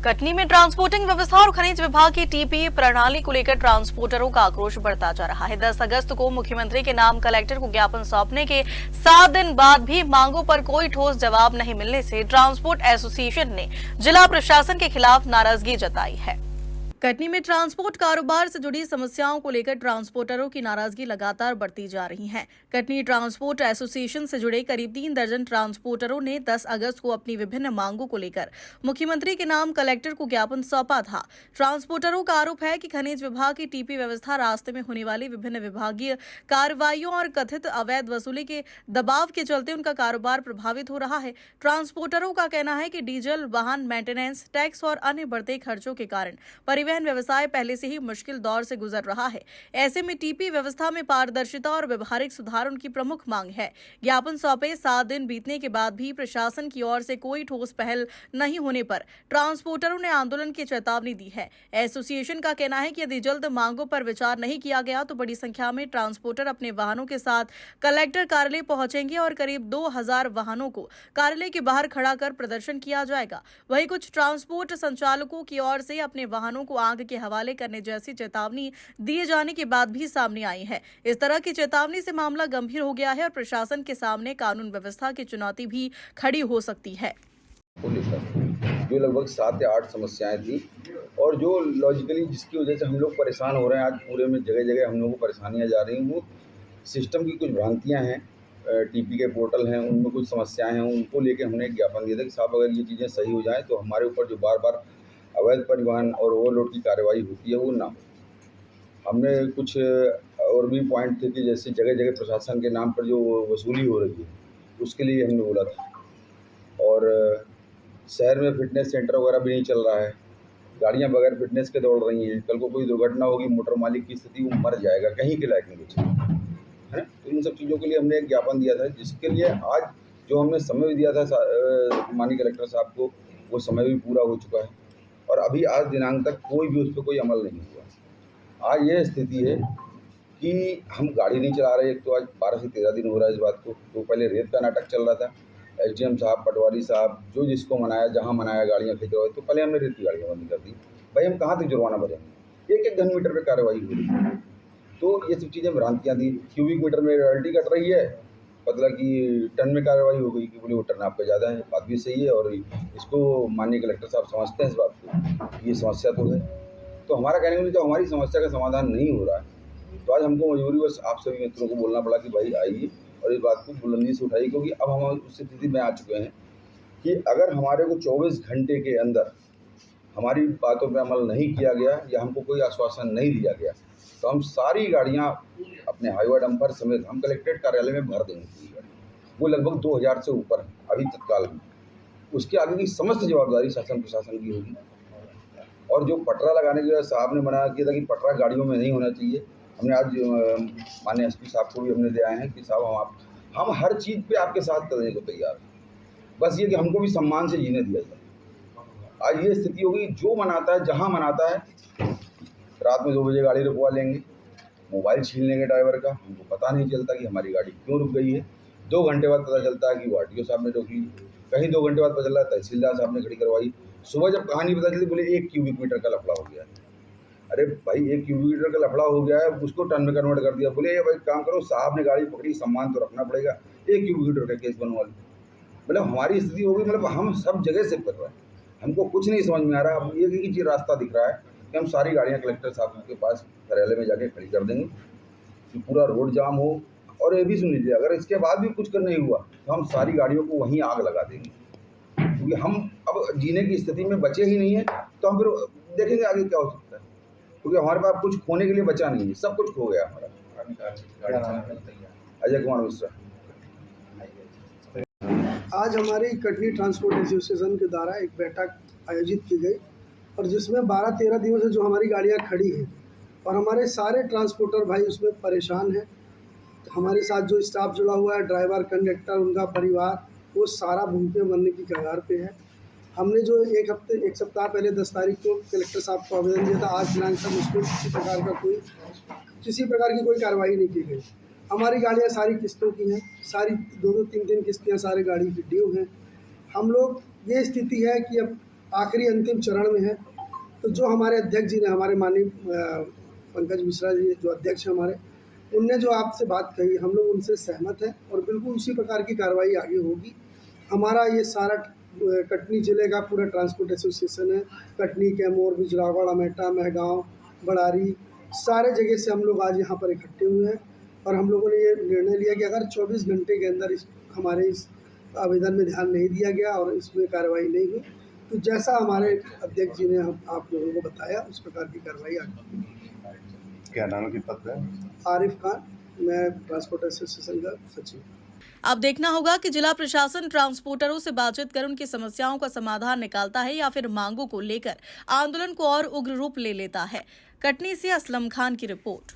कटनी में ट्रांसपोर्टिंग व्यवस्था और खनिज विभाग की टीपी प्रणाली को लेकर ट्रांसपोर्टरों का आक्रोश बढ़ता जा रहा है। 10 अगस्त को मुख्यमंत्री के नाम कलेक्टर को ज्ञापन सौंपने के 7 दिन बाद भी मांगों पर कोई ठोस जवाब नहीं मिलने से ट्रांसपोर्ट एसोसिएशन ने जिला प्रशासन के खिलाफ नाराजगी जताई है। कटनी में ट्रांसपोर्ट कारोबार से जुड़ी समस्याओं को लेकर ट्रांसपोर्टरों की नाराजगी लगातार बढ़ती जा रही है। कटनी ट्रांसपोर्ट एसोसिएशन से जुड़े करीब 3 दर्जन ट्रांसपोर्टरों ने 10 अगस्त को अपनी विभिन्न मांगों को लेकर मुख्यमंत्री के नाम कलेक्टर को ज्ञापन सौंपा था। ट्रांसपोर्टरों का आरोप है कि खनिज विभाग की टीपी व्यवस्था, रास्ते में होने वाली विभिन्न विभागीय कार्रवाइयों और कथित अवैध वसूली के दबाव के चलते उनका कारोबार प्रभावित हो रहा है। ट्रांसपोर्टरों का कहना है कि डीजल, वाहन मेंटेनेंस, टैक्स और अन्य बढ़ते खर्चों के कारण परिवहन व्यवसाय पहले से ही मुश्किल दौर से गुजर रहा है। ऐसे में टीपी व्यवस्था में पारदर्शिता और व्यवहारिक सुधार उनकी प्रमुख मांग है। ज्ञापन सौंपे 7 दिन बीतने के बाद भी प्रशासन की ओर से कोई ठोस पहल नहीं होने पर ट्रांसपोर्टरों ने आंदोलन की चेतावनी दी है। एसोसिएशन का कहना है कि यदि जल्द मांगों पर विचार नहीं किया गया तो बड़ी संख्या में ट्रांसपोर्टर अपने वाहनों के साथ कलेक्टर कार्यालय पहुंचेंगे और करीब 2000 वाहनों को कार्यालय के बाहर खड़ा कर प्रदर्शन किया जाएगा। वहीं कुछ ट्रांसपोर्ट संचालकों की ओर से अपने वाहनों को आग के हवाले करने जैसी चेतावनी दिए जाने के बाद भी सामने आई है। इस तरह की चेतावनी से मामला गंभीर हो गया है और प्रशासन के सामने कानून व्यवस्था की चुनौती भी खड़ी हो सकती है। जो लगभग 7 या 8 समस्याएं थी और जो लॉजिकली जिसकी वजह से हम लोग परेशान हो रहे हैं, आज पूरे में जगह जगह हम लोगों को परेशानियां जा रही हैं। वो सिस्टम की कुछ भ्रांतियां हैं, टीपी के पोर्टल हैं उनमें कुछ समस्याएं हैं, उनको लेके हमने एक ज्ञापन दिया था कि साहब अगर ये चीज़ें सही हो जाएँ तो हमारे ऊपर जो बार बार अवैध परिवहन और ओवरलोड की कार्रवाई होती है वो ना हो। हमने कुछ और भी पॉइंट थे कि जैसे जगह जगह प्रशासन के नाम पर जो वसूली हो रही है उसके लिए हमने बोला था। और शहर में फिटनेस सेंटर वगैरह भी नहीं चल रहा है, गाड़ियां बगैर फिटनेस के दौड़ रही हैं। कल को कोई दुर्घटना होगी, मोटर मालिक की स्थिति वो मर जाएगा, कहीं के लायक नहीं बचेगा, है ना। तो इन सब चीज़ों के लिए हमने एक ज्ञापन दिया था, जिसके लिए आज जो हमने समय दिया था माननीय कलेक्टर साहब को, वो समय भी पूरा हो चुका है और अभी आज दिनांक तक कोई भी उस पर कोई अमल नहीं हुआ। आज ये स्थिति है कि हम गाड़ी नहीं चला रहे। एक तो आज 12 से 13 दिन हो रहा है इस बात को। तो पहले रेत का नाटक चल रहा था, एसडीएम साहब, पटवारी साहब, जो जिसको मनाया, जहाँ मनाया गाड़ियाँ खिंचवाई, तो पहले हमने रेत की गाड़ियाँ बंद कर दी। भाई हम कहाँ तक जुर्माना भरेंगे, एक घन मीटर पर कार्रवाई हो रही है। तो ये सब चीज़ें भ्रांतियाँ थी। क्यूबिक मीटर में रॉयल्टी कट रही है, मतलब कि टन में कार्रवाई हो गई कि बोले वो टन आपका ज़्यादा है। बात भी सही है और इसको माननीय कलेक्टर साहब समझते हैं इस बात को, ये समस्या तो है। तो हमारा कहने का जो हमारी समस्या का समाधान नहीं हो रहा है, तो आज हमको मजबूरी बस आप सभी मित्रों को बोलना पड़ा कि भाई आइए और इस बात को बुलंदी से उठाइए, क्योंकि अब हम उस स्थिति में आ चुके हैं कि अगर हमारे को 24 घंटे के अंदर हमारी बातों पर अमल नहीं किया गया या हमको कोई आश्वासन नहीं दिया गया तो हम सारी गाड़ियाँ अपने हाईवा डंपर समेत हम कलेक्ट्रेट कार्यालय में भर देंगे। वो लगभग 2000 से ऊपर है अभी तत्काल में। उसके आगे की समस्त जवाबदारी शासन प्रशासन की होगी। और जो पटरा लगाने के लिए साहब ने मना किया था कि पटरा गाड़ियों में नहीं होना चाहिए, हमने आज माननीय एसपी साहब को भी हमने दे आए हैं कि साहब हम हर चीज़ पे आपके साथ करने को तैयार हैं, बस ये कि हमको भी सम्मान से जीने दिया जाए। आज ये स्थिति होगी, जो मनाता है जहाँ मनाता है रात में 2 बजे गाड़ी रुकवा लेंगे, मोबाइल छीन लेंगे ड्राइवर का, हमको पता नहीं चलता कि हमारी गाड़ी क्यों रुक गई है। 2 घंटे बाद पता चलता है कि वो आरटीओ साहब ने रोक ली, कहीं 2 घंटे बाद पता चला तहसीलदार साहब ने खड़ी करवाई। सुबह जब कहानी पता चली बोले 1 क्यूबिक मीटर का लफड़ा हो गया है। अरे भाई 1 क्यूबिक मीटर का लफड़ा हो गया है, उसको टन में कन्वर्ट कर दिया। बोले ये भाई काम करो, साहब ने गाड़ी पकड़ी, सम्मान तो रखना पड़ेगा, 1 क्यूबिक मीटर का केस बनवा लो। मतलब हमारी स्थिति होगी, मतलब हम सब जगह से कर रहे हैं, हमको कुछ नहीं समझ में आ रहा। अब एक ही चीज़ रास्ता दिख रहा है कि हम सारी गाड़ियाँ कलेक्टर साहब के पास कार्यालय में जाके खड़ी कर देंगे कि पूरा रोड जाम हो। और ये भी सुन लीजिए, अगर इसके बाद भी कुछ कर नहीं हुआ तो हम सारी गाड़ियों को वहीं आग लगा देंगे, क्योंकि हम अब जीने की स्थिति में बचे ही नहीं है। तो हम फिर देखेंगे आगे क्या हो सकता है, क्योंकि हमारे पास कुछ खोने के लिए बचा नहीं है, सब कुछ खो गया हमारा। अजय कुमार मिश्रा। आज हमारी कटनी ट्रांसपोर्ट एसोसिएशन के द्वारा एक बैठक आयोजित की गई और जिसमें 12-13 दिनों से जो हमारी गाड़ियां खड़ी हैं और हमारे सारे ट्रांसपोर्टर भाई उसमें परेशान हैं। हमारे साथ जो स्टाफ जुड़ा हुआ है, ड्राइवर, कंडक्टर, उनका परिवार, वो सारा भूखे मरने की कगार पे है। हमने जो एक सप्ताह पहले 10 तारीख को कलेक्टर साहब को आवेदन दिया था, आज दिनांक तक उस पर किसी प्रकार की कोई कार्रवाई नहीं की गई। हमारी गाड़ियाँ सारी किस्तों की हैं, सारी 2-2, 3-3 किस्तें सारी गाड़ी की ड्यू हैं। हम लोग ये स्थिति है कि अब आखिरी अंतिम चरण में है। तो जो हमारे अध्यक्ष जी ने, हमारे माननीय पंकज मिश्रा जी जो अध्यक्ष हैं हमारे, उनने जो आपसे बात कही, हम लोग उनसे सहमत हैं और बिल्कुल उसी प्रकार की कार्रवाई आगे होगी। हमारा ये सारा कटनी जिले का पूरा ट्रांसपोर्ट एसोसिएशन है, कटनी, कैमूर, बिजरावड़, अमेठा, महगांव, बड़ारी, सारे जगह से हम लोग आज यहाँ पर इकट्ठे हुए हैं और हम लोगों ने ये निर्णय लिया कि अगर 24 घंटे के अंदर हमारे इस आवेदन में ध्यान नहीं दिया गया और इसमें कार्रवाई नहीं हुई, तो जैसा हमारे अध्यक्ष जी ने आप लोगों को बताया उस प्रकार की कार्रवाई आगे। क्या नाम की पद है? आरिफ खान, मैं ट्रांसपोर्ट एसोसिएशन का सचिव। अब देखना होगा कि जिला प्रशासन ट्रांसपोर्टरों से बातचीत कर उनकी समस्याओं का समाधान निकालता है या फिर मांगों को लेकर आंदोलन को और उग्र रूप ले लेता है। कटनी से असलम खान की रिपोर्ट।